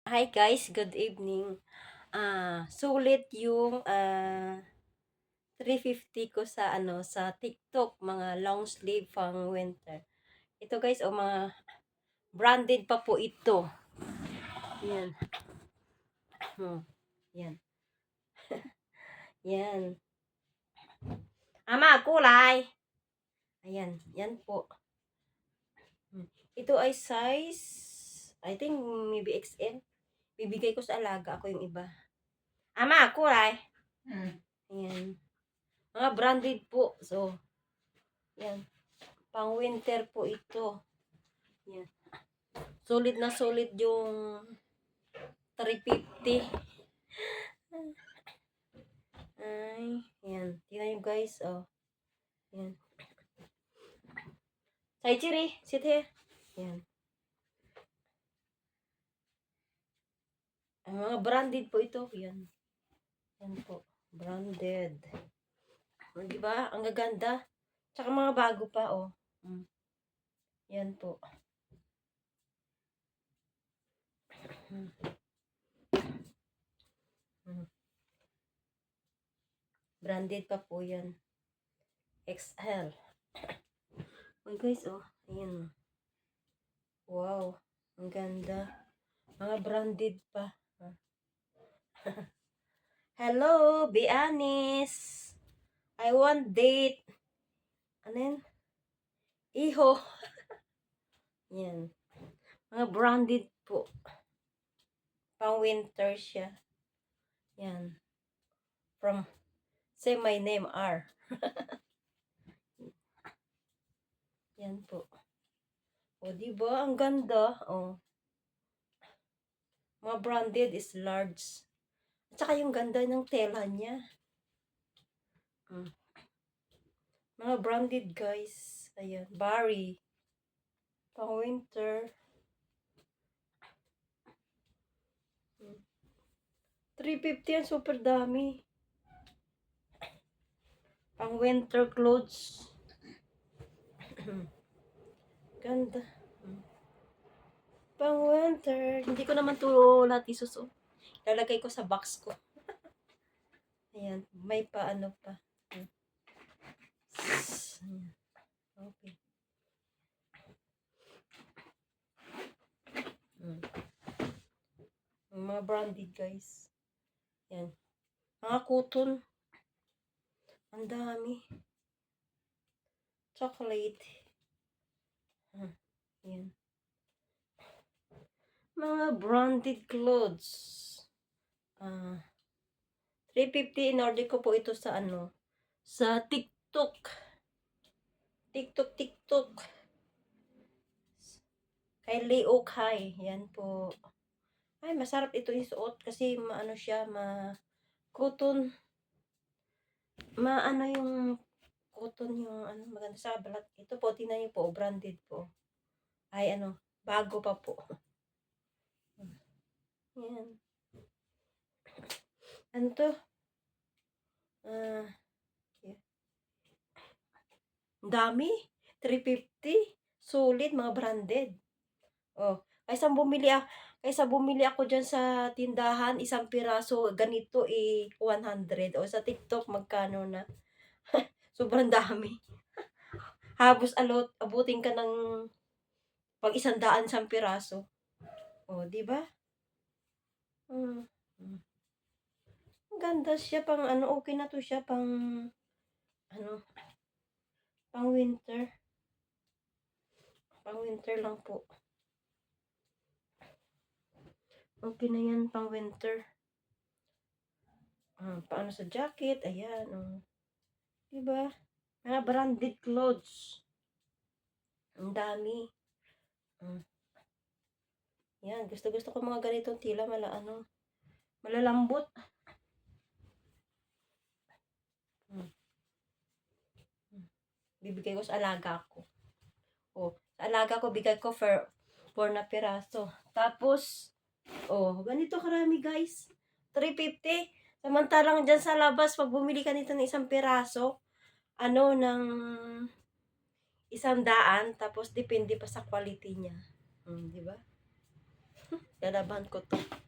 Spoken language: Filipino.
Hi guys, good evening. Sulit yung 350 ko sa sa TikTok, mga long sleeve pang winter. Ito guys, mga branded pa po ito. Yan. Yan. Yan. Ama, kulay. Ayan, yan po. Ito ay size, I think maybe XL. Bibigay ko sa alaga ako yung iba. Ama, kulay. Ayan. Mga branded po. So, yan. Pang winter po ito. Yan. Solid na solid yung 350. Ay, yan. Tingnan nyo guys, oh. Yan. Saichiri, sit here. Yan. Ang mga branded po ito. Yan. Yan po. Branded. O, diba? Ang gaganda. Tsaka mga bago pa, oh. Yan po. Branded pa po yan. XL. Oh guys, oh. Ayan. Wow. Ang ganda. Mga branded pa. Hello, be honest. I want date. Ano yan? Iho. Yan. Mga branded po. Pang winter siya. Yan. From, say my name, R. Yan po. O, diba? Ang ganda. O. Mga branded is large. At saka yung ganda ng tela niya. Mga branded, guys. Ayan. Barry. Pang winter. 350 yan. Super dami. Pang winter clothes. Ganda. Pang winter. Hindi ko naman to lahat isusuot. Lalagay ko sa box ko. Ayan. May pa ano pa. Okay. Mga branded guys. Yan. Mga cotton. Ang dami. Chocolate. Yan. Mga branded clothes. 350 in order ko po ito sa sa TikTok. TikTok. Kay Leo Kai. Yan po. Ay, masarap ito isuot kasi maano siya, cotton. Maano yung cotton yung maganda sa balat. Ito po, tingnan niyo po, branded po. Ay, bago pa po. Yan. Ano to? Yeah. Dami. 350. Solid, mga branded. Oh, kaysa bumili ako dyan sa tindahan, isang piraso, ganito 100. O, sa TikTok, magkano na? Sobrang dami. Abutin ka ng pag 100 isang piraso. O, di ba? Ang ganda siya, pang okay na to siya, pang pang winter. Pang winter lang po. Okay na yan, pang winter. Paano sa jacket, ayan, diba? Mga branded clothes. Ang dami. Yan, gusto ko mga ganitong tila, malalambot. Bibigay ko sa alaga ko. Sa alaga ko, bigay ko for 4 na piraso. Tapos, ganito karami guys. 350. Samantalang dyan sa labas, pag bumili ka nito ng isang piraso, ng 100, tapos depende pa sa quality niya. Di ba? Lalaban ko to.